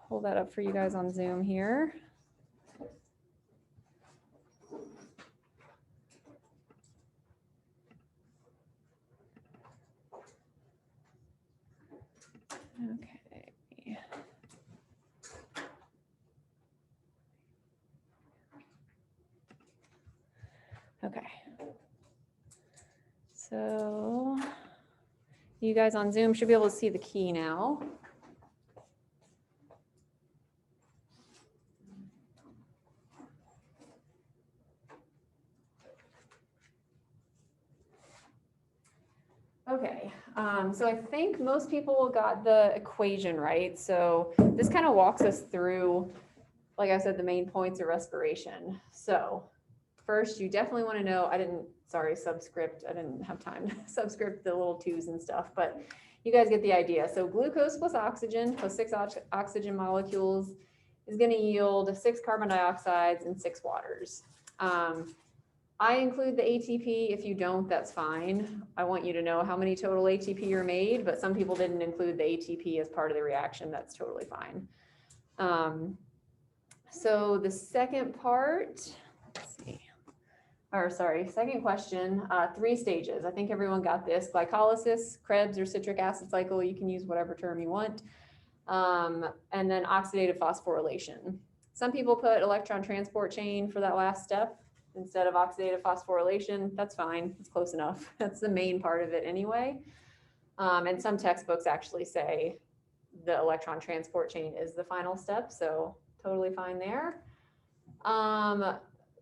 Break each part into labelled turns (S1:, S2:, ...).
S1: pull that up for you guys on Zoom here. Okay. Okay. So you guys on Zoom should be able to see the key now. Okay, so I think most people got the equation right. So this kind of walks us through, like I said, the main points of respiration. So first, you definitely want to know, subscript. I didn't have time to subscript the little twos and stuff, but you guys get the idea. So glucose plus oxygen plus 6 oxygen molecules is going to yield 6 carbon dioxides and 6 waters. I include the ATP. If you don't, that's fine. I want you to know how many total ATP are made, but some people didn't include the ATP as part of the reaction. That's totally fine. So the second part, second question, 3 stages. I think everyone got this. Glycolysis, Krebs, or citric acid cycle. You can use whatever term you want. And then oxidative phosphorylation. Some people put electron transport chain for that last step instead of oxidative phosphorylation. That's fine. It's close enough. That's the main part of it anyway. And some textbooks actually say the electron transport chain is the final step. So totally fine there.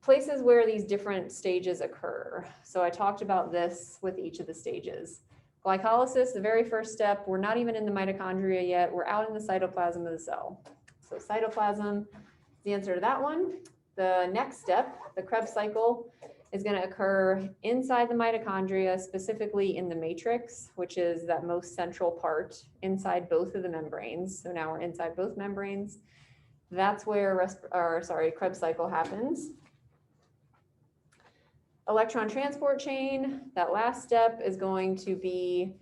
S1: Places where these different stages occur. So I talked about this with each of the stages. Glycolysis, the very first step, we're not even in the mitochondria yet. We're out in the cytoplasm of the cell. So cytoplasm is the answer to that one. The next step, the Krebs cycle, is going to occur inside the mitochondria, specifically in the matrix, which is that most central part inside both of the membranes. So now we're inside both membranes. That's where Krebs cycle happens. Electron transport chain, that last step is going to be,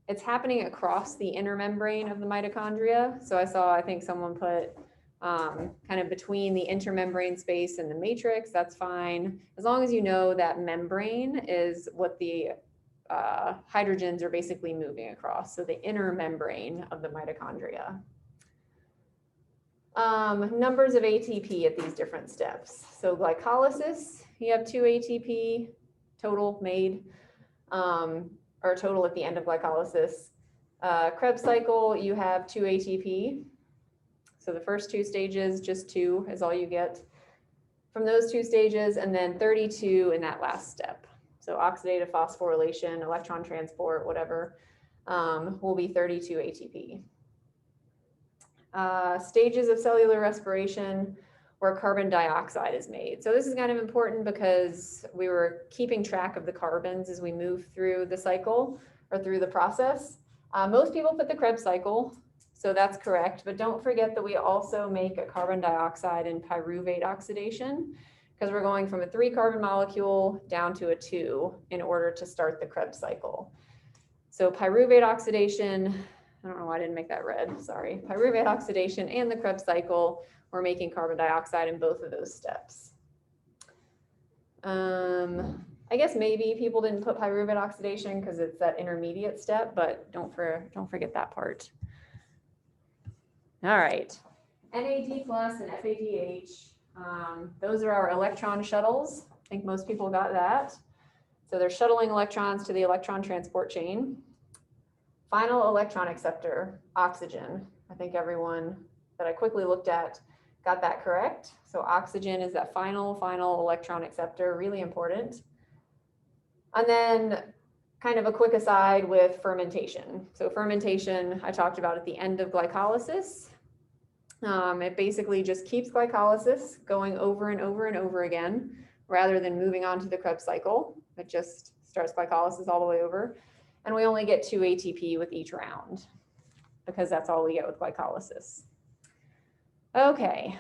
S1: it's happening across the inner membrane of the mitochondria. So I think someone put kind of between the intermembrane space and the matrix, that's fine. As long as you know that membrane is what the hydrogens are basically moving across. So the inner membrane of the mitochondria. Numbers of ATP at these different steps. So glycolysis, you have 2 ATP total made, or total at the end of glycolysis. Krebs cycle, you have 2 ATP. So the first 2 stages, just 2 is all you get from those 2 stages, and then 32 in that last step. So oxidative phosphorylation, electron transport, whatever, will be 32 ATP. Stages of cellular respiration where carbon dioxide is made. So this is kind of important because we were keeping track of the carbons as we move through the cycle or through the process. Most people put the Krebs cycle, so that's correct, but don't forget that we also make a carbon dioxide and pyruvate oxidation because we're going from a 3 carbon molecule down to a 2 in order to start the Krebs cycle. So pyruvate oxidation, I don't know why I didn't make that red, sorry. Pyruvate oxidation and the Krebs cycle, we're making carbon dioxide in both of those steps. I guess maybe people didn't put pyruvate oxidation because it's that intermediate step, but don't forget that part. All right, NAD plus and FADH, those are our electron shuttles. I think most people got that. So they're shuttling electrons to the electron transport chain. Final electron acceptor, oxygen. I think everyone that I quickly looked at got that correct. So oxygen is that final electron acceptor, really important. And then kind of a quick aside with fermentation. So fermentation, I talked about at the end of glycolysis. It basically just keeps glycolysis going over and over and over again, rather than moving on to the Krebs cycle. It just starts glycolysis all the way over. And we only get 2 ATP with each round because that's all we get with glycolysis. Okay.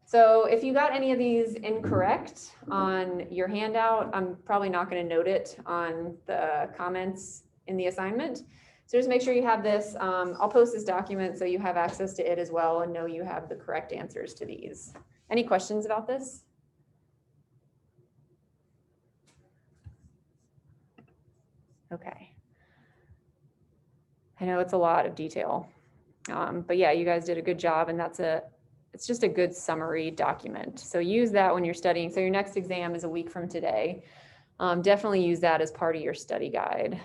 S1: So if you got any of these incorrect on your handout, I'm probably not going to note it on the comments in the assignment. So just make sure you have this. I'll post this document so you have access to it as well and know you have the correct answers to these. Any questions about this? Okay. I know it's a lot of detail, but yeah, you guys did a good job, and it's just a good summary document. So use that when you're studying. So your next exam is a week from today. Definitely use that as part of your study guide.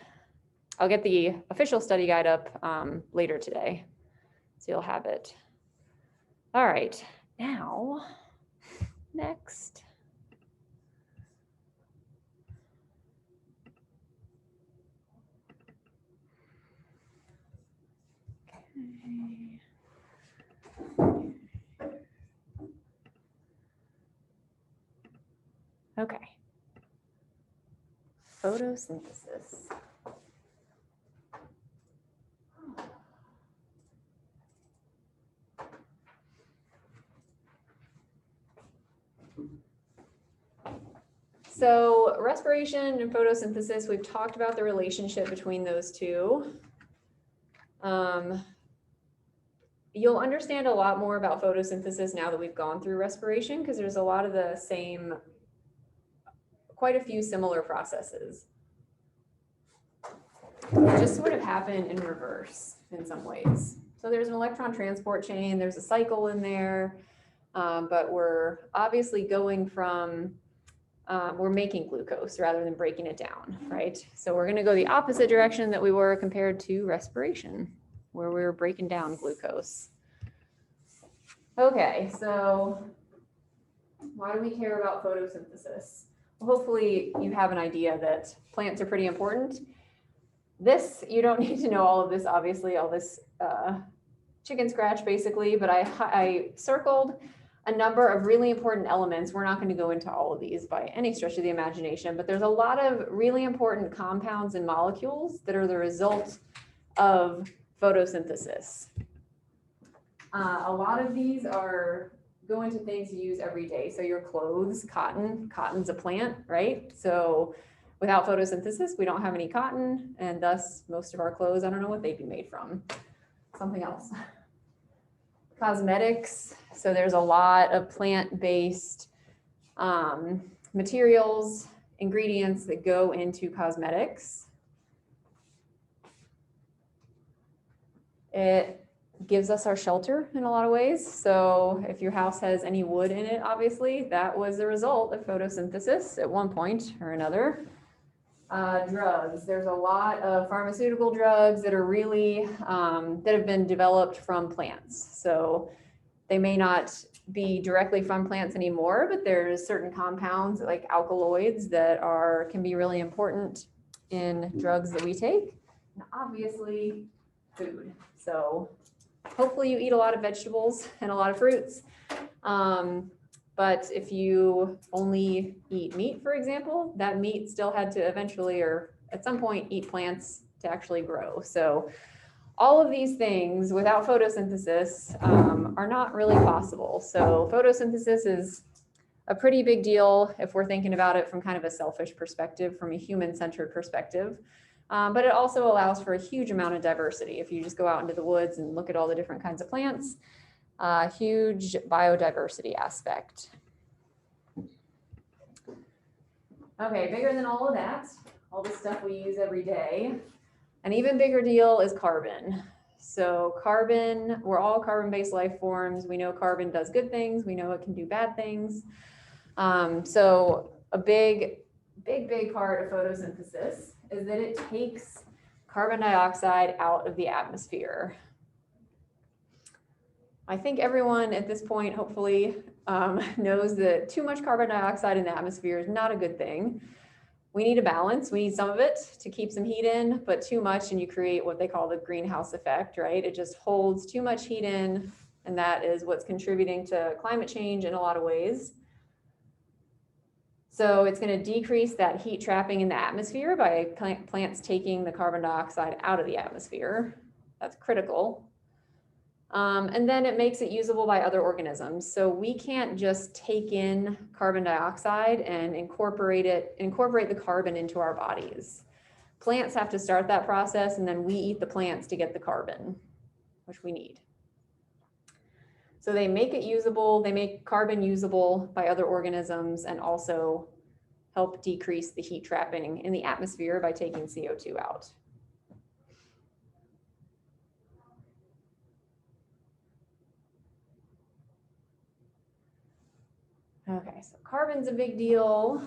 S1: I'll get the official study guide up later today, so you'll have it. All right, now, next. Okay. Photosynthesis. So respiration and photosynthesis, we've talked about the relationship between those two. You'll understand a lot more about photosynthesis now that we've gone through respiration, because there's a lot of the same, quite a few similar processes. They just sort of happen in reverse in some ways. So there's an electron transport chain, there's a cycle in there, but we're obviously going from, we're making glucose rather than breaking it down, right? So we're gonna go the opposite direction that we were compared to respiration, where we were breaking down glucose. Okay, so why do we care about photosynthesis? Well, hopefully you have an idea that plants are pretty important. This, you don't need to know all of this, obviously, all this chicken scratch basically, but I circled a number of really important elements. We're not going to go into all of these by any stretch of the imagination, but there's a lot of really important compounds and molecules that are the result of photosynthesis. A lot of these go into things you use every day. So your clothes, cotton's a plant, right? So without photosynthesis, we don't have any cotton, and thus most of our clothes, I don't know what they'd be made from. Something else. Cosmetics. So there's a lot of plant-based materials, ingredients that go into cosmetics. It gives us our shelter in a lot of ways. So if your house has any wood in it, obviously, that was the result of photosynthesis at one point or another. Drugs. There's a lot of pharmaceutical drugs that are really, that have been developed from plants. So they may not be directly from plants anymore, but there's certain compounds like alkaloids that can be really important in drugs that we take. And obviously food. So hopefully you eat a lot of vegetables and a lot of fruits. But if you only eat meat, for example, that meat still had to eventually, or at some point, eat plants to actually grow. So all of these things without photosynthesis are not really possible. So photosynthesis is a pretty big deal if we're thinking about it from kind of a selfish perspective, from a human-centered perspective. But it also allows for a huge amount of diversity. If you just go out into the woods and look at all the different kinds of plants, huge biodiversity aspect. Okay, bigger than all of that, all the stuff we use every day. An even bigger deal is carbon. So carbon, we're all carbon-based life forms. We know carbon does good things. We know it can do bad things. So a big part of photosynthesis is that it takes carbon dioxide out of the atmosphere. I think everyone at this point, hopefully, knows that too much carbon dioxide in the atmosphere is not a good thing. We need a balance. We need some of it to keep some heat in, but too much and you create what they call the greenhouse effect, right? It just holds too much heat in, and that is what's contributing to climate change in a lot of ways. So it's going to decrease that heat trapping in the atmosphere by plants taking the carbon dioxide out of the atmosphere. That's critical. And then it makes it usable by other organisms. So we can't just take in carbon dioxide and incorporate the carbon into our bodies. plants have to start that process, and then we eat the plants to get the carbon, which we need. So they make it usable, they make carbon usable by other organisms, and also help decrease the heat trapping in the atmosphere by taking CO2 out. Okay, so carbon's a big deal.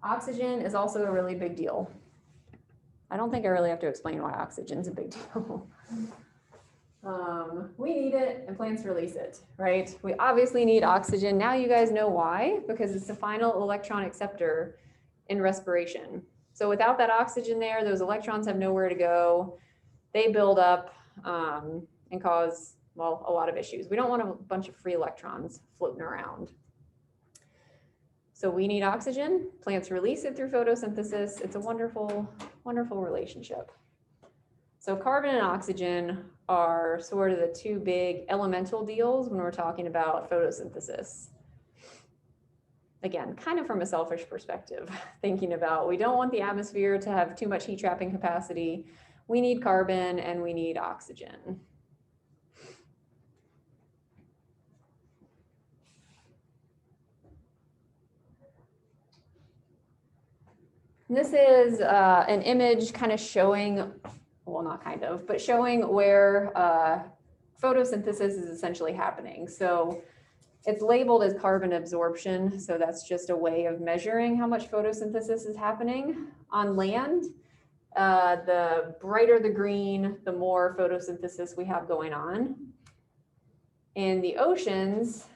S1: Oxygen is also a really big deal. I don't think I really have to explain why oxygen's a big deal. We need it and plants release it, right? We obviously need oxygen. Now you guys know why, because it's the final electron acceptor in respiration. So without that oxygen there, those electrons have nowhere to go. They build up and cause, well, a lot of issues. We don't want a bunch of free electrons floating around. So we need oxygen, plants release it through photosynthesis. It's a wonderful, wonderful relationship. So carbon and oxygen are sort of the two big elemental deals when we're talking about photosynthesis. Again, kind of from a selfish perspective, thinking about we don't want the atmosphere to have too much heat trapping capacity. We need carbon and we need oxygen. This is an image kind of showing, well, not kind of, but showing where photosynthesis is essentially happening. So it's labeled as carbon absorption. So that's just a way of measuring how much photosynthesis is happening on land. The brighter the green, the more photosynthesis we have going on. In the oceans,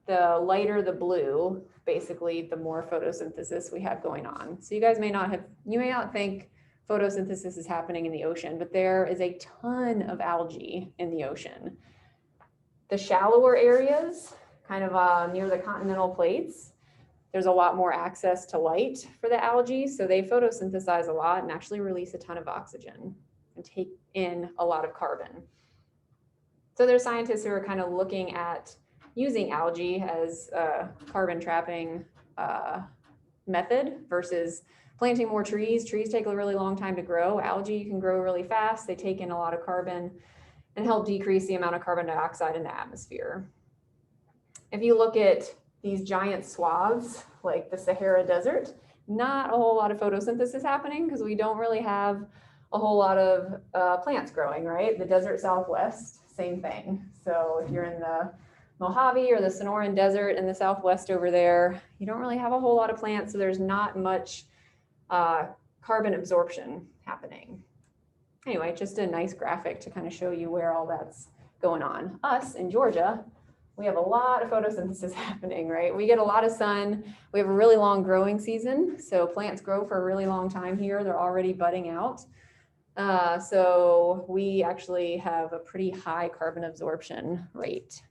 S1: the lighter the blue, basically the more photosynthesis we have going on. So you guys may not think photosynthesis is happening in the ocean, but there is a ton of algae in the ocean. The shallower areas, kind of near the continental plates, there's a lot more access to light for the algae, so they photosynthesize a lot and actually release a ton of oxygen and take in a lot of carbon. So there's scientists who are kind of looking at using algae as a carbon trapping method versus planting more trees. Trees take a really long time to grow. Algae can grow really fast. They take in a lot of carbon and help decrease the amount of carbon dioxide in the atmosphere. If you look at these giant swaths like the Sahara Desert, not a whole lot of photosynthesis happening because we don't really have a whole lot of plants growing, right? The desert Southwest, same thing. So if you're in the Mojave or the Sonoran Desert in the Southwest over there, you don't really have a whole lot of plants, so there's not much carbon absorption happening. Anyway, just a nice graphic to kind of show you where all that's going on. Us in Georgia, we have a lot of photosynthesis happening, right? We get a lot of sun. We have a really long growing season, so plants grow for a really long time here. They're already budding out. So we actually have a pretty high carbon absorption rate.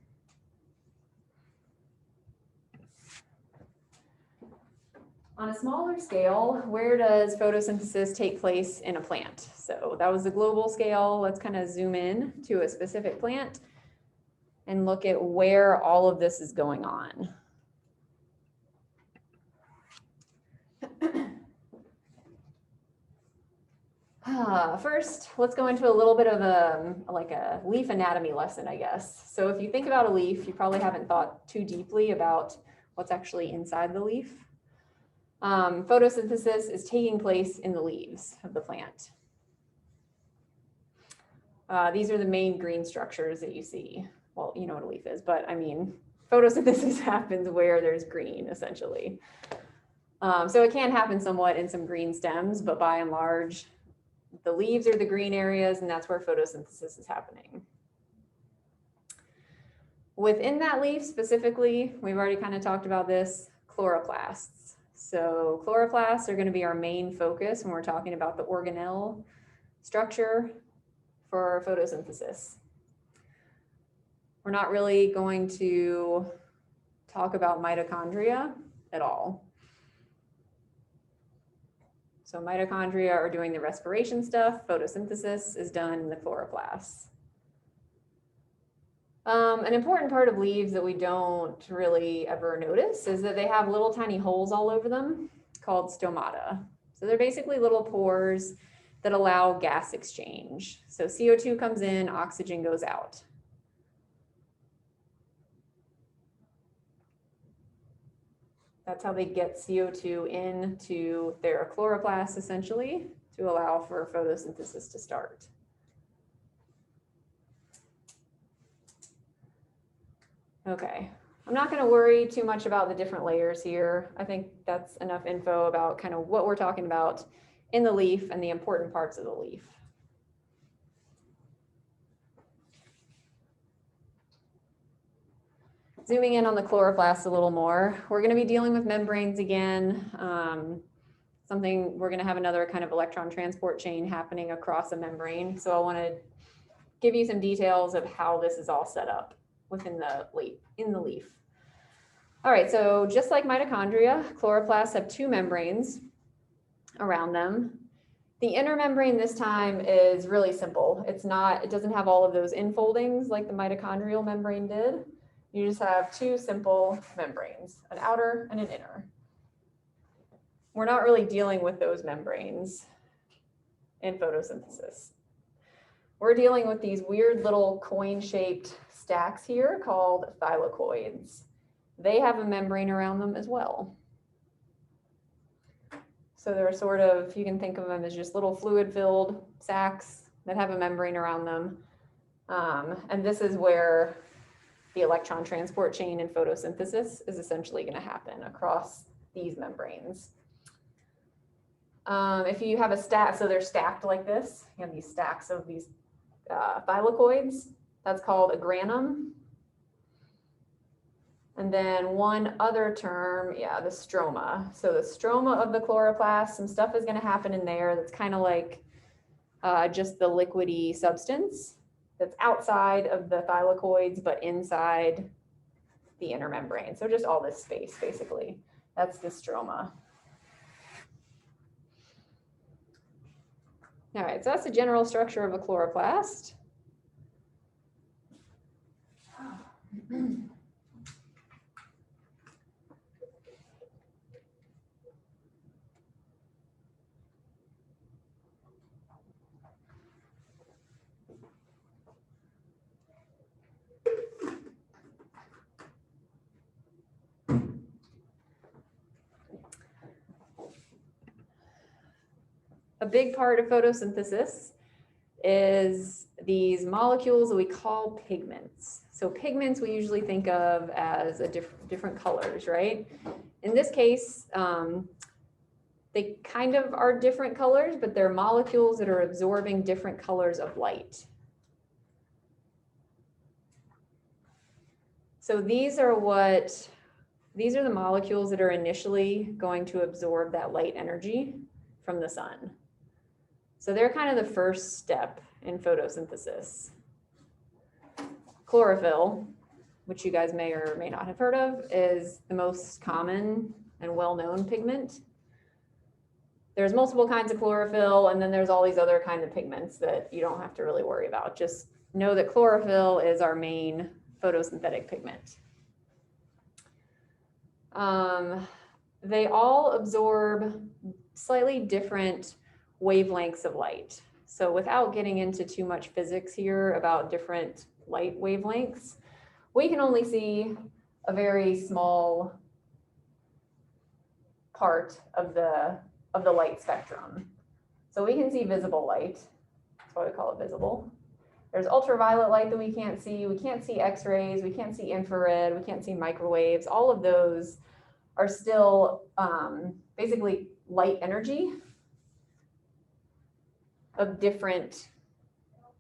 S1: On a smaller scale, where does photosynthesis take place in a plant? So that was the global scale. Let's kind of zoom in to a specific plant and look at where all of this is going on. First, let's go into a little bit of a leaf anatomy lesson, I guess. So if you think about a leaf, you probably haven't thought too deeply about what's actually inside the leaf. Photosynthesis is taking place in the leaves of the plant. These are the main green structures that you see. Well, you know what a leaf is, but I mean, photosynthesis happens where there's green, essentially. So it can happen somewhat in some green stems, but by and large, the leaves are the green areas, and that's where photosynthesis is happening. Within that leaf specifically, we've already kind of talked about this, chloroplasts. So chloroplasts are going to be our main focus when we're talking about the organelle structure for photosynthesis. We're not really going to talk about mitochondria at all. So mitochondria are doing the respiration stuff. Photosynthesis is done in the chloroplasts. An important part of leaves that we don't really ever notice is that they have little tiny holes all over them called stomata. So they're basically little pores that allow gas exchange. So CO2 comes in, oxygen goes out. That's how they get CO2 into their chloroplasts, essentially, to allow for photosynthesis to start. Okay, I'm not going to worry too much about the different layers here. I think that's enough info about kind of what we're talking about in the leaf and the important parts of the leaf. Zooming in on the chloroplast a little more, we're going to be dealing with membranes again. We're going to have another kind of electron transport chain happening across a membrane. So I want to give you some details of how this is all set up within the leaf. All right, so just like mitochondria, chloroplasts have two membranes around them. The inner membrane this time is really simple. It doesn't have all of those infoldings like the mitochondrial membrane did. You just have two simple membranes, an outer and an inner. We're not really dealing with those membranes in photosynthesis. We're dealing with these weird little coin-shaped stacks here called thylakoids. They have a membrane around them as well. So they're sort of, you can think of them as just little fluid-filled sacs that have a membrane around them. And this is where the electron transport chain in photosynthesis is essentially going to happen across these membranes. If you have a stack, so they're stacked like this, you have these stacks of these thylakoids. That's called a granum. And then one other term, the stroma. So the stroma of the chloroplast, some stuff is going to happen in there that's kind of like just the liquidy substance that's outside of the thylakoids, but inside the inner membrane. So just all this space, basically. That's the stroma. All right, so that's the general structure of a chloroplast. A big part of photosynthesis is these molecules that we call pigments. So pigments we usually think of as different colors, right? In this case, they kind of are different colors, but they're molecules that are absorbing different colors of light. So these are the molecules that are initially going to absorb that light energy from the sun. So they're kind of the first step in photosynthesis. Chlorophyll, which you guys may or may not have heard of, is the most common and well-known pigment. There's multiple kinds of chlorophyll, and then there's all these other kinds of pigments that you don't have to really worry about. Just know that chlorophyll is our main photosynthetic pigment. They all absorb slightly different wavelengths of light. So without getting into too much physics here about different light wavelengths, we can only see a very small part of the light spectrum. So we can see visible light. That's why we call it visible. There's ultraviolet light that we can't see. We can't see X-rays. We can't see infrared. We can't see microwaves. All of those are still basically light energy of different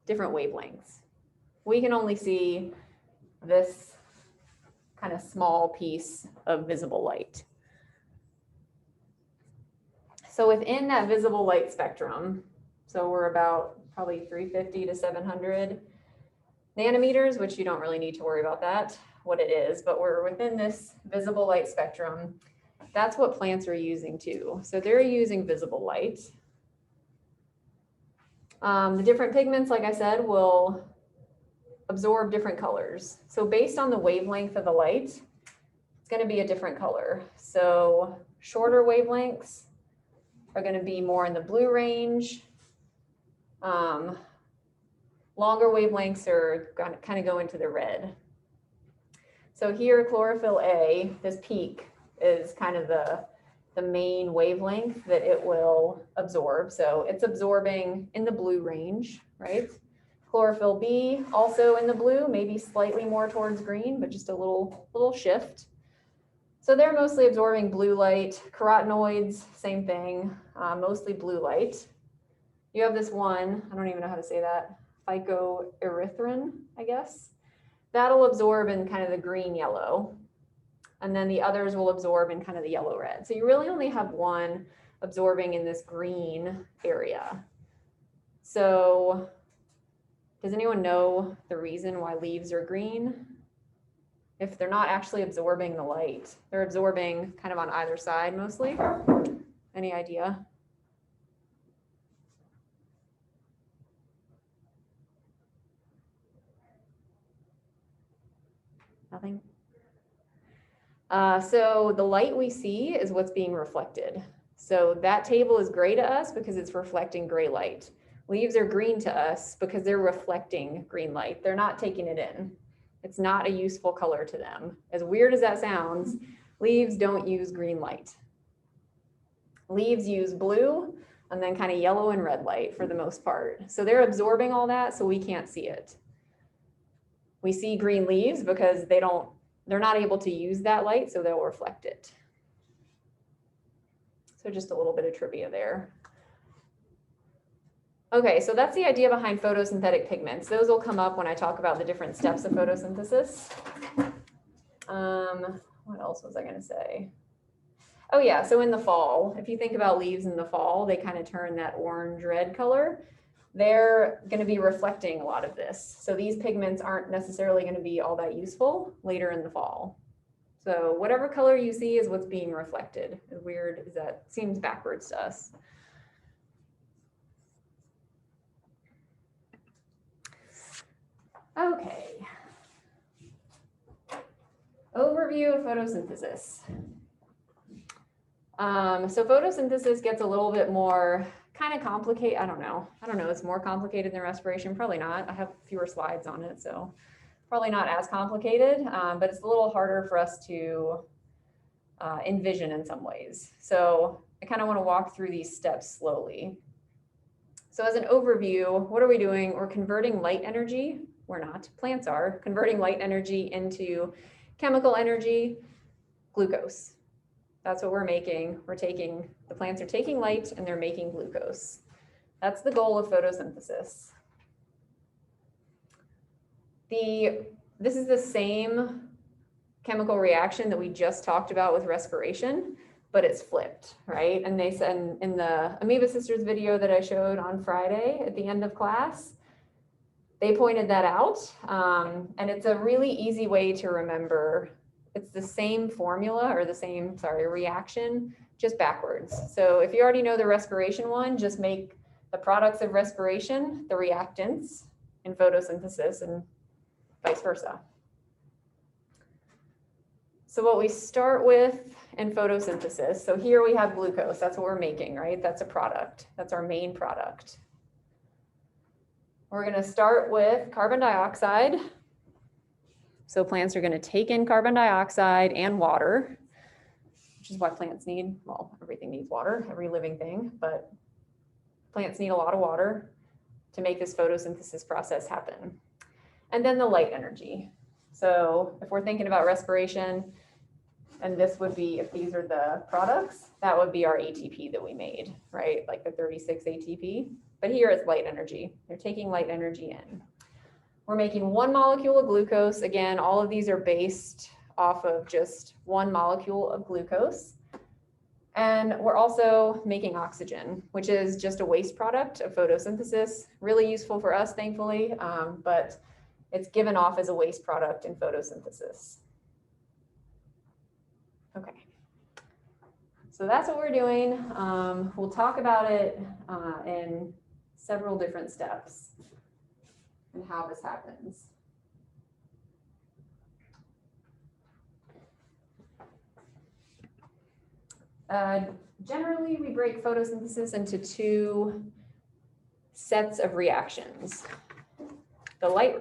S1: wavelengths. We can only see this kind of small piece of visible light. So within that visible light spectrum, so we're about probably 350 to 700 nanometers, which you don't really need to worry about what it is, but we're within this visible light spectrum. That's what plants are using too. So they're using visible light. The different pigments, like I said, will absorb different colors. So based on the wavelength of the light, it's going to be a different color. So shorter wavelengths are going to be more in the blue range. Longer wavelengths are going to kind of go into the red. So here, chlorophyll A, this peak is kind of the main wavelength that it will absorb. So it's absorbing in the blue range, right? Chlorophyll B also in the blue, maybe slightly more towards green, but just a little shift. So they're mostly absorbing blue light. Carotenoids, same thing, mostly blue light. You have this one, I don't even know how to say that, phycoerythrin, I guess. That'll absorb in kind of the green yellow. And then the others will absorb in kind of the yellow red. So you really only have one absorbing in this green area. So does anyone know the reason why leaves are green? If they're not actually absorbing the light, they're absorbing kind of on either side mostly. Any idea? Nothing? So the light we see is what's being reflected. So that table is gray to us because it's reflecting gray light. Leaves are green to us because they're reflecting green light. They're not taking it in. It's not a useful color to them. As weird as that sounds, leaves don't use green light. Leaves use blue and then kind of yellow and red light for the most part. So they're absorbing all that so we can't see it. We see green leaves because they're not able to use that light, so they'll reflect it. So just a little bit of trivia there. Okay, so that's the idea behind photosynthetic pigments. Those will come up when I talk about the different steps of photosynthesis. What else was I going to say? Oh yeah, so in the fall, if you think about leaves in the fall, they kind of turn that orange-red color. They're going to be reflecting a lot of this. So these pigments aren't necessarily going to be all that useful later in the fall. So whatever color you see is what's being reflected. As weird as that seems backwards to us. Okay. Overview of photosynthesis. So photosynthesis gets a little bit more kind of complicated. I don't know. It's more complicated than respiration. Probably not. I have fewer slides on it, so probably not as complicated, but it's a little harder for us to envision in some ways. So I kind of want to walk through these steps slowly. So as an overview, what are we doing? We're converting light energy. We're not. Plants are converting light energy into chemical energy, glucose. That's what we're making. The plants are taking light and they're making glucose. That's the goal of photosynthesis. This is the same chemical reaction that we just talked about with respiration, but it's flipped, right? And they said in the Amoeba Sisters video that I showed on Friday at the end of class, they pointed that out. And it's a really easy way to remember. It's the same formula or the same, reaction, just backwards. So if you already know the respiration one, just make the products of respiration the reactants in photosynthesis and vice versa. So what we start with in photosynthesis, so here we have glucose. That's what we're making, right? That's a product. That's our main product. We're going to start with carbon dioxide. So plants are going to take in carbon dioxide and water, which is what plants need. Well, everything needs water, every living thing, but plants need a lot of water to make this photosynthesis process happen. And then the light energy. So if we're thinking about respiration, and this would be, if these are the products, that would be our ATP that we made, right? Like the 36 ATP. But here it's light energy. They're taking light energy in. We're making one molecule of glucose. Again, all of these are based off of just one molecule of glucose. And we're also making oxygen, which is just a waste product of photosynthesis. Really useful for us, thankfully, but it's given off as a waste product in photosynthesis. Okay, so that's what we're doing. We'll talk about it in several different steps and how this happens. Generally, we break photosynthesis into two sets of reactions. The light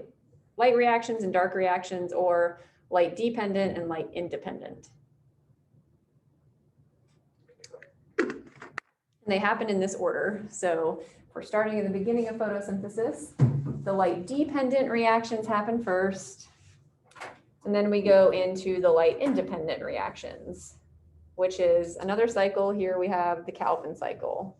S1: reactions and dark reactions, or light dependent and light independent. And they happen in this order. So we're starting at the beginning of photosynthesis. The light dependent reactions happen first. And then we go into the light independent reactions, which is another cycle. Here we have the Calvin cycle.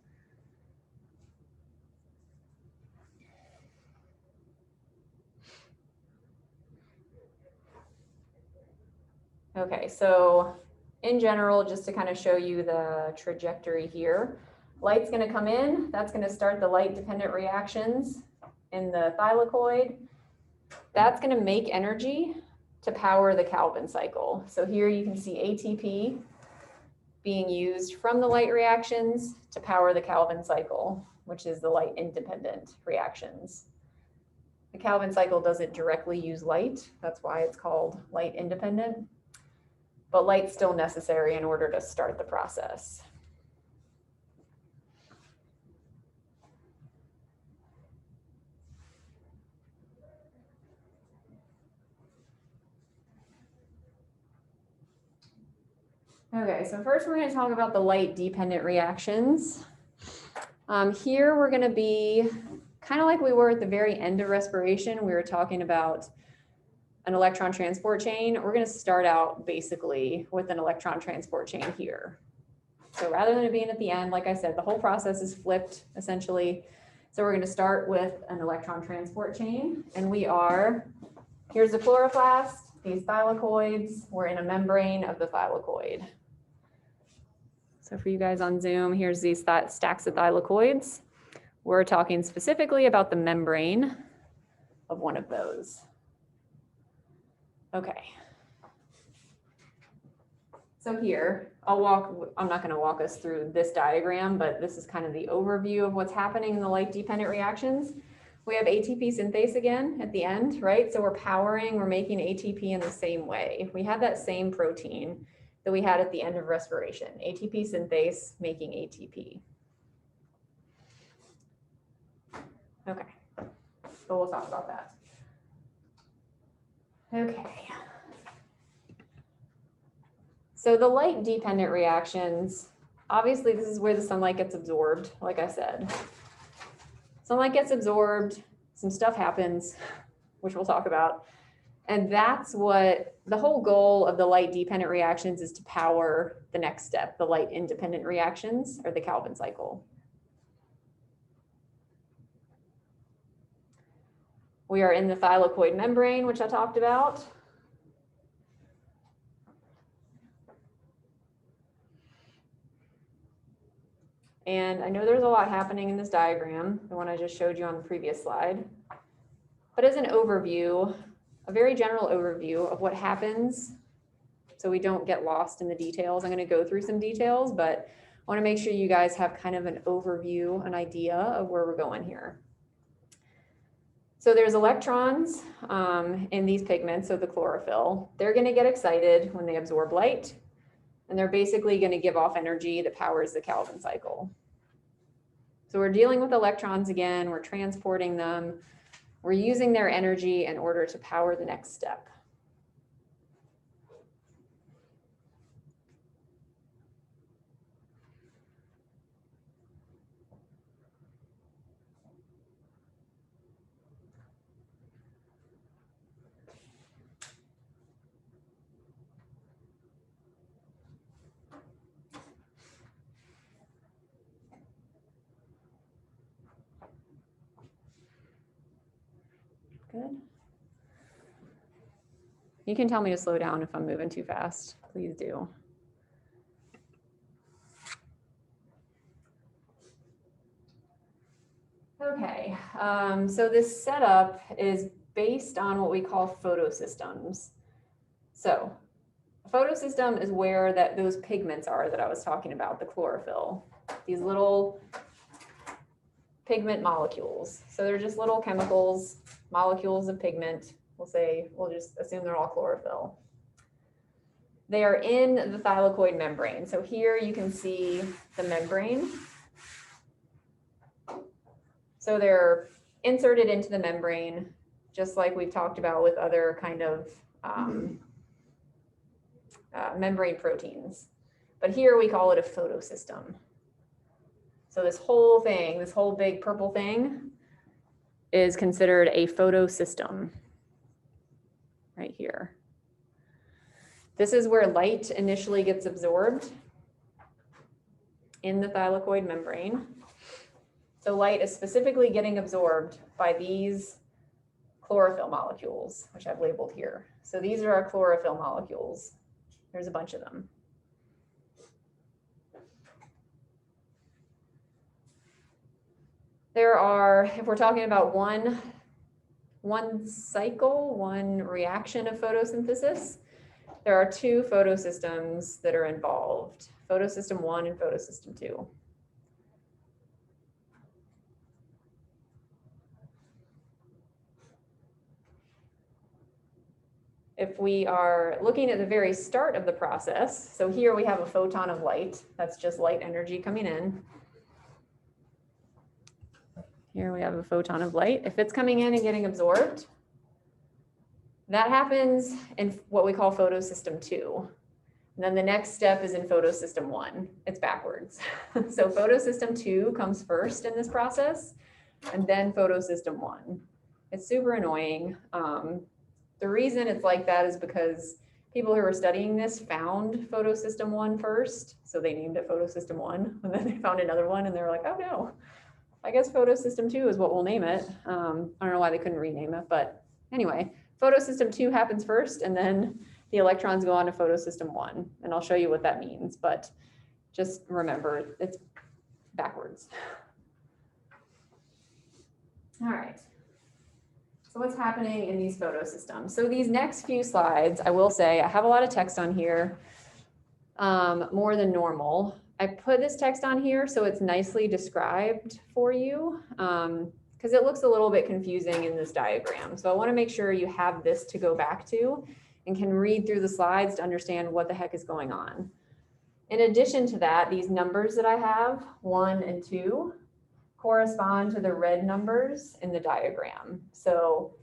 S1: Okay, so in general, just to kind of show you the trajectory here, light's going to come in. That's going to start the light dependent reactions in the thylakoid. That's going to make energy to power the Calvin cycle. So here you can see ATP being used from the light reactions to power the Calvin cycle, which is the light independent reactions. The Calvin cycle doesn't directly use light. That's why it's called light independent. But light's still necessary in order to start the process. Okay, so first we're going to talk about the light dependent reactions. Here we're going to be kind of like we were at the very end of respiration. We were talking about an electron transport chain. We're going to start out basically with an electron transport chain here. So rather than it being at the end, like I said, the whole process is flipped essentially. So we're going to start with an electron transport chain, and here's the chloroplast, these thylakoids. We're in a membrane of the thylakoid. So for you guys on Zoom, here's these stacks of thylakoids. We're talking specifically about the membrane of one of those. Okay. So here, I'm not going to walk us through this diagram, but this is kind of the overview of what's happening in the light dependent reactions. We have ATP synthase again at the end, right? So we're making ATP in the same way. We have that same protein that we had at the end of respiration, ATP synthase making ATP. Okay, so we'll talk about that. Okay. So the light dependent reactions, obviously this is where the sunlight gets absorbed, like I said. Sunlight gets absorbed, some stuff happens, which we'll talk about. And that's what the whole goal of the light dependent reactions is, to power the next step, the light independent reactions, or the Calvin cycle. We are in the thylakoid membrane, which I talked about. And I know there's a lot happening in this diagram, the one I just showed you on the previous slide. But as an overview, a very general overview of what happens, so we don't get lost in the details. I'm going to go through some details, but I want to make sure you guys have kind of an overview, an idea of where we're going here. So there's electrons in these pigments, so the chlorophyll. They're going to get excited when they absorb light, and they're basically going to give off energy that powers the Calvin cycle. So we're dealing with electrons again, we're transporting them, we're using their energy in order to power the next step. Good. You can tell me to slow down if I'm moving too fast. Please do. Okay, so this setup is based on what we call photosystems. So a photosystem is where those pigments are that I was talking about, the chlorophyll, these little pigment molecules. So they're just little chemicals, molecules of pigment. We'll just assume they're all chlorophyll. They are in the thylakoid membrane. So here you can see the membrane. So they're inserted into the membrane, just like we've talked about with other kind of membrane proteins. But here we call it a photosystem. So this whole thing, this whole big purple thing is considered a photosystem right here. This is where light initially gets absorbed in the thylakoid membrane. So light is specifically getting absorbed by these chlorophyll molecules, which I've labeled here. So these are our chlorophyll molecules. There's a bunch of them. There are, if we're talking about one cycle, one reaction of photosynthesis, there are two photosystems that are involved, photosystem 1 and photosystem 2. If we are looking at the very start of the process, so here we have a photon of light, that's just light energy coming in. Here we have a photon of light. If it's coming in and getting absorbed, that happens in what we call photosystem 2. And then the next step is in photosystem 1. It's backwards. So photosystem 2 comes first in this process, and then photosystem 1. It's super annoying. The reason it's like that is because people who were studying this found photosystem 1 first. So they named it photosystem 1, and then they found another one and they were like, oh no, I guess photosystem 2 is what we'll name it. I don't know why they couldn't rename it, but anyway, photosystem 2 happens first, and then the electrons go on to photosystem 1. And I'll show you what that means, but just remember it's backwards. All right. So what's happening in these photosystems? So these next few slides, I will say, I have a lot of text on here, more than normal. I put this text on here so it's nicely described for you, because it looks a little bit confusing in this diagram. So I want to make sure you have this to go back to and can read through the slides to understand what the heck is going on. In addition to that, these numbers that I have, 1 and 2, correspond to the red numbers in the diagram. So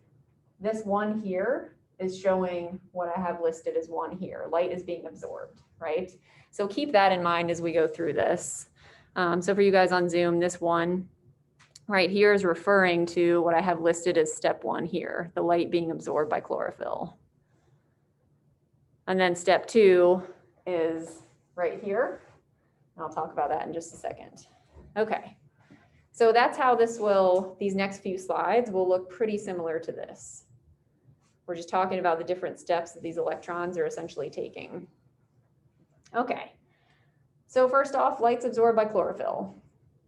S1: this 1 here is showing what I have listed as 1 here. Light is being absorbed, right? So keep that in mind as we go through this. So for you guys on Zoom, this 1 right here is referring to what I have listed as step 1 here, the light being absorbed by chlorophyll. And then step 2 is right here. And I'll talk about that in just a second. Okay. So that's how these next few slides will look pretty similar to this. We're just talking about the different steps that these electrons are essentially taking. Okay, so first off, light's absorbed by chlorophyll.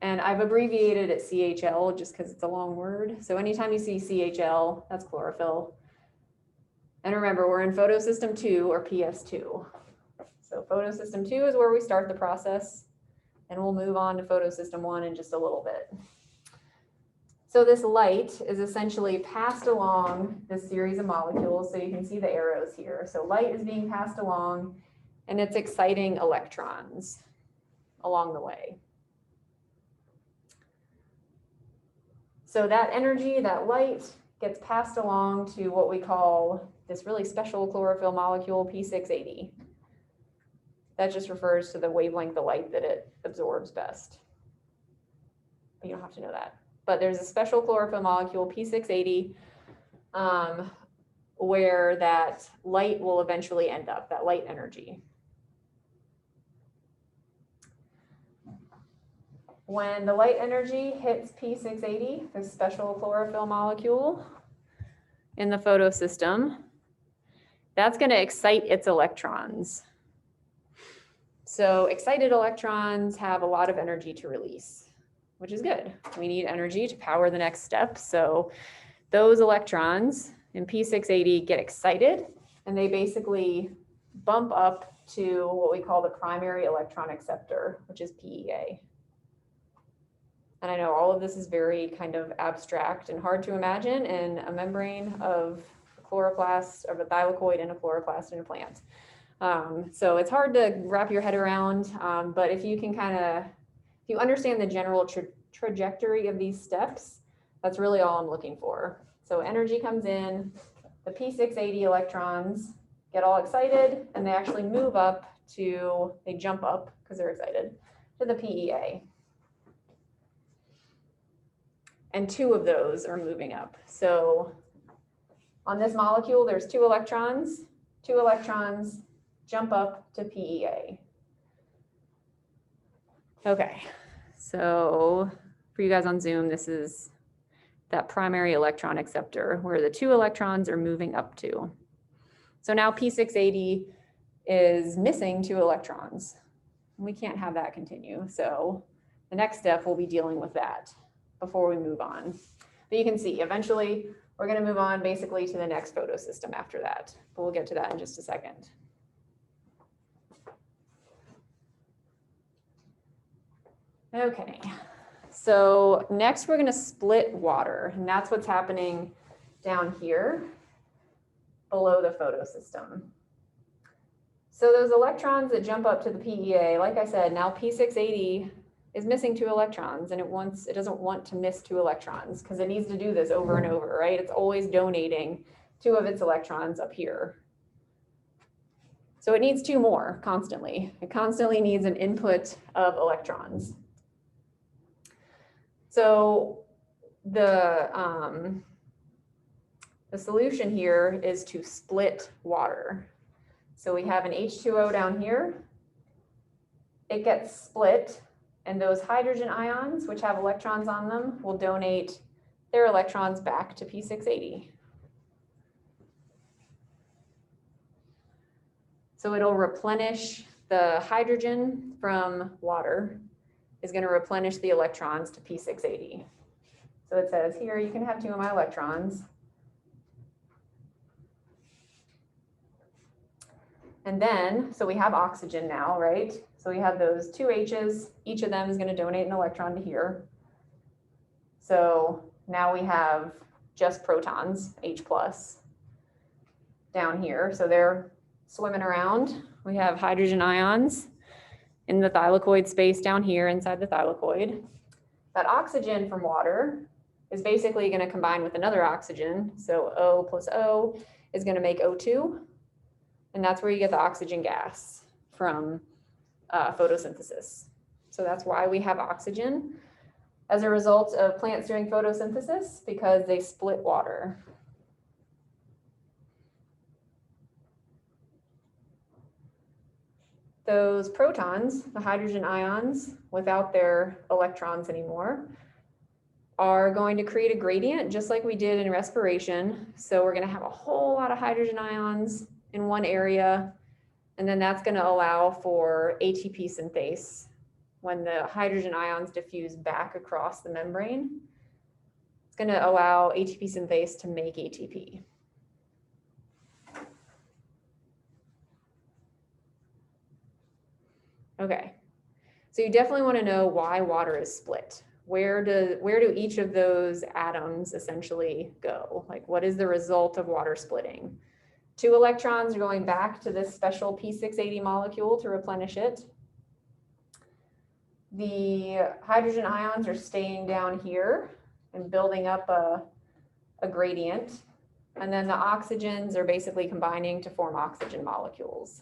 S1: And I've abbreviated it CHL just because it's a long word. So anytime you see CHL, that's chlorophyll. And remember, we're in photosystem 2 or PS2. So photosystem 2 is where we start the process. And we'll move on to photosystem 1 in just a little bit. So this light is essentially passed along this series of molecules. So you can see the arrows here. So light is being passed along, and it's exciting electrons along the way. So that energy, that light, gets passed along to what we call this really special chlorophyll molecule, P680. That just refers to the wavelength of light that it absorbs best. You don't have to know that. But there's a special chlorophyll molecule, P680, where that light will eventually end up, that light energy. When the light energy hits P680, this special chlorophyll molecule in the photosystem, that's going to excite its electrons. So excited electrons have a lot of energy to release, which is good. We need energy to power the next step. So those electrons in P680 get excited, and they basically bump up to what we call the primary electron acceptor, which is PEA. And I know all of this is very kind of abstract and hard to imagine in a membrane of a chloroplast, of a thylakoid and a chloroplast in a plant. So it's hard to wrap your head around, but if you can if you understand the general trajectory of these steps, that's really all I'm looking for. So energy comes in, the P680 electrons get all excited, and they actually move up they jump up because they're excited, to the PEA. And 2 of those are moving up. So on this molecule, there's 2 electrons. 2 electrons jump up to PEA. Okay, so for you guys on Zoom, this is that primary electron acceptor where the 2 electrons are moving up to. So now P680 is missing 2 electrons. We can't have that continue. So the next step will be dealing with that before we move on. But you can see eventually we're going to move on basically to the next photosystem after that. But we'll get to that in just a second. Okay, so next we're going to split water, and that's what's happening down here below the photosystem. So those electrons that jump up to the PEA, like I said, now P680 is missing 2 electrons, and it doesn't want to miss 2 electrons because it needs to do this over and over, right? It's always donating 2 of its electrons up here. So it needs 2 more constantly. It constantly needs an input of electrons. So the solution here is to split water. So we have an H2O down here. It gets split, and those hydrogen ions, which have electrons on them, will donate their electrons back to P680. So it'll replenish the hydrogen from water, is going to replenish the electrons to P680. So it says here, you can have 2 of my electrons. And then, so we have oxygen now, right? So we have those 2 H's, each of them is going to donate an electron to here. So now we have just protons, H+, down here. So they're swimming around. We have hydrogen ions in the thylakoid space down here inside the thylakoid. That oxygen from water is basically going to combine with another oxygen. So O plus O is going to make O2. And that's where you get the oxygen gas from photosynthesis. So that's why we have oxygen as a result of plants doing photosynthesis, because they split water. Those protons, the hydrogen ions, without their electrons anymore, are going to create a gradient just like we did in respiration. So we're going to have a whole lot of hydrogen ions in one area, and then that's going to allow for ATP synthase. When the hydrogen ions diffuse back across the membrane, it's going to allow ATP synthase to make ATP. Okay, so you definitely want to know why water is split. Where do each of those atoms essentially go? Like, what is the result of water splitting? 2 electrons are going back to this special P680 molecule to replenish it. The hydrogen ions are staying down here and building up a gradient. And then the oxygens are basically combining to form oxygen molecules.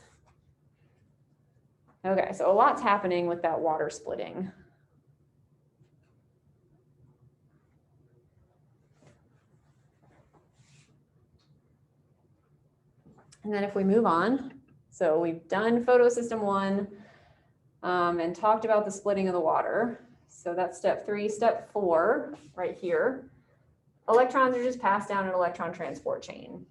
S1: Okay, so a lot's happening with that water splitting. And then if we move on, so we've done photosystem 1 and talked about the splitting of the water. So that's step 3. Step 4, right here, electrons are just passed down an electron transport chain.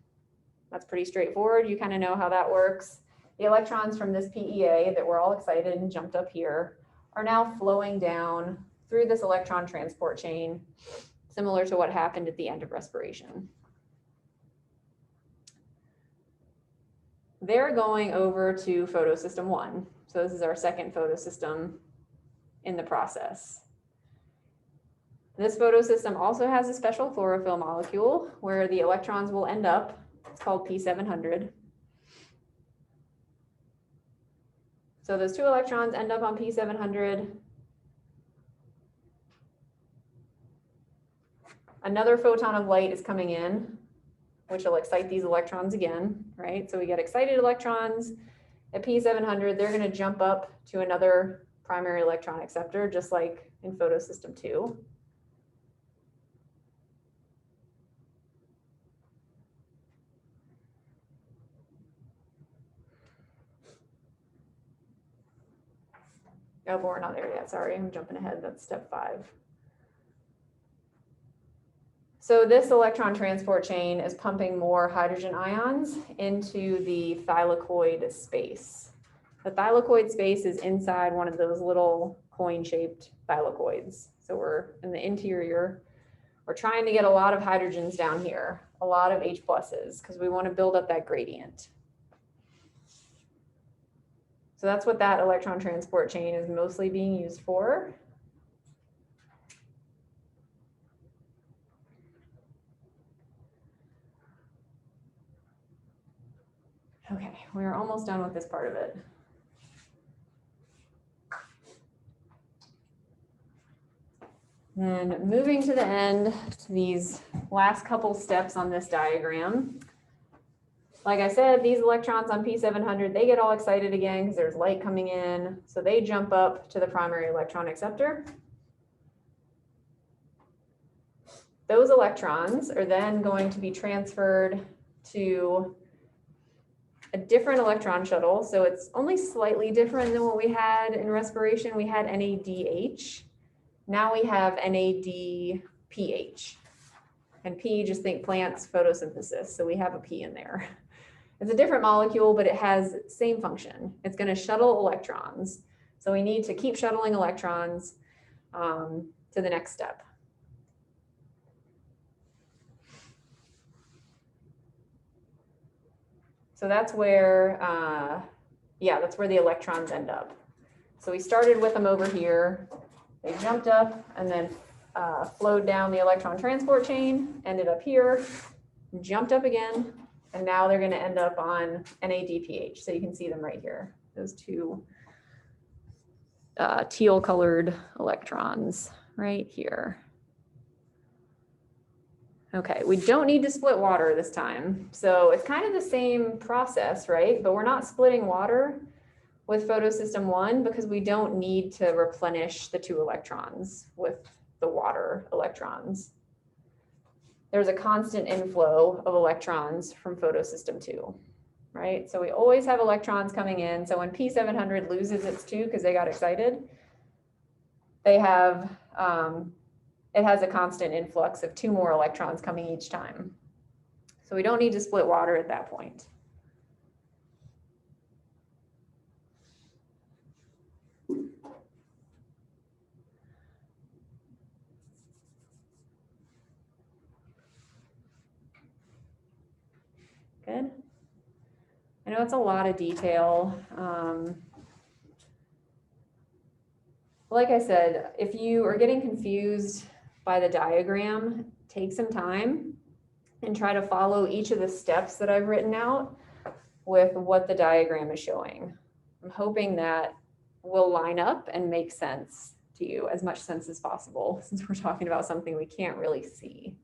S1: That's pretty straightforward. You kind of know how that works. The electrons from this PEA that we're all excited and jumped up here are now flowing down through this electron transport chain, similar to what happened at the end of respiration. They're going over to photosystem 1. So this is our second photosystem in the process. This photosystem also has a special chlorophyll molecule where the electrons will end up. It's called P700. So those 2 electrons end up on P700. Another photon of light is coming in, which will excite these electrons again, right? So we get excited electrons at P700. They're going to jump up to another primary electron acceptor, just like in photosystem 2. Oh, but we're not there yet. Sorry, I'm jumping ahead. That's step 5. So this electron transport chain is pumping more hydrogen ions into the thylakoid space. The thylakoid space is inside one of those little coin-shaped thylakoids. So we're in the interior. We're trying to get a lot of hydrogens down here, a lot of H pluses, because we want to build up that gradient. So that's what that electron transport chain is mostly being used for. Okay, we're almost done with this part of it. Then moving to the end, to these last couple steps on this diagram. Like I said, these electrons on P700, they get all excited again because there's light coming in. So they jump up to the primary electron acceptor. Those electrons are then going to be transferred to a different electron shuttle. So it's only slightly different than what we had in respiration. We had NADH. Now we have NADPH. And P, just think plants, photosynthesis. So we have a P in there. It's a different molecule, but it has same function. It's going to shuttle electrons. So we need to keep shuttling electrons to the next step. So that's where, that's where the electrons end up. So we started with them over here. They jumped up and then flowed down the electron transport chain, ended up here, jumped up again, and now they're going to end up on NADPH. So you can see them right here, those 2 teal colored electrons right here. Okay, we don't need to split water this time. So it's kind of the same process, right? But we're not splitting water with photosystem 1 because we don't need to replenish the 2 electrons with the water electrons. There's a constant inflow of electrons from photosystem 2, right? So we always have electrons coming in. So when P700 loses its 2 because they got excited, they have, it has a constant influx of 2 more electrons coming each time. So we don't need to split water at that point. Good. I know it's a lot of detail. Like I said, if you are getting confused by the diagram, take some time and try to follow each of the steps that I've written out with what the diagram is showing. I'm hoping that will line up and make sense to you, as much sense as possible, since we're talking about something we can't really see.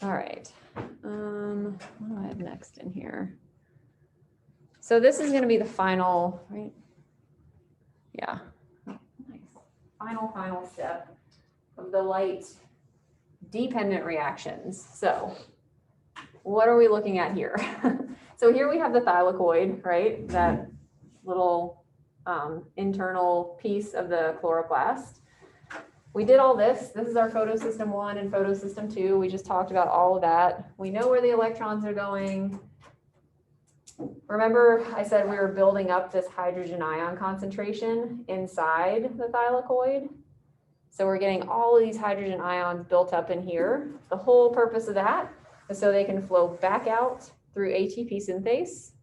S1: All right, what do I have next in here? So this is going to be the final, right? Yeah, oh, nice. Final step of the light dependent reactions. So what are we looking at here? So here we have the thylakoid, right? That little internal piece of the chloroplast. We did all this. This is our photosystem 1 and photosystem 2. We just talked about all of that. We know where the electrons are going. Remember, I said we were building up this hydrogen ion concentration inside the thylakoid. So we're getting all of these hydrogen ions built up in here. The whole purpose of that is so they can flow back out through ATP synthase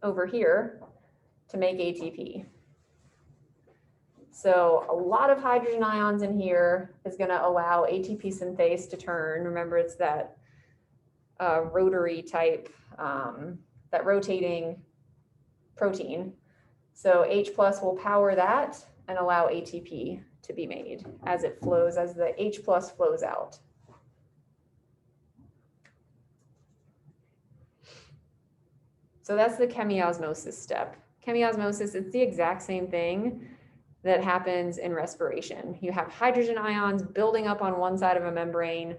S1: over here to make ATP. So a lot of hydrogen ions in here is going to allow ATP synthase to turn. Remember, it's that rotary type, that rotating protein. So H plus will power that and allow ATP to be made as it flows, as the H plus flows out. So that's the chemiosmosis step. Chemiosmosis is the exact same thing that happens in respiration. You have hydrogen ions building up on one side of a membrane,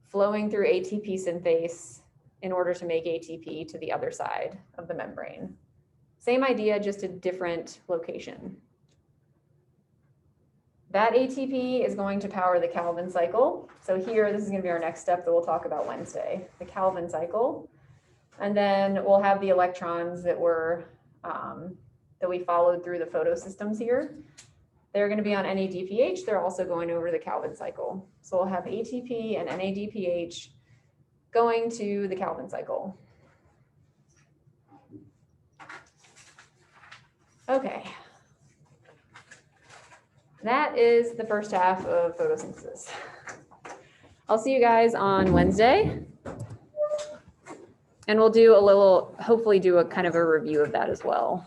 S1: flowing through ATP synthase in order to make ATP to the other side of the membrane. Same idea, just a different location. That ATP is going to power the Calvin cycle. So here, this is going to be our next step that we'll talk about Wednesday, the Calvin cycle. And then we'll have the electrons that were that we followed through the photosystems here. They're going to be on NADPH. They're also going over the Calvin cycle. So we'll have ATP and NADPH going to the Calvin cycle. Okay. That is the first half of photosynthesis. I'll see you guys on Wednesday. And we'll do a little, hopefully do a kind of a review of that as well.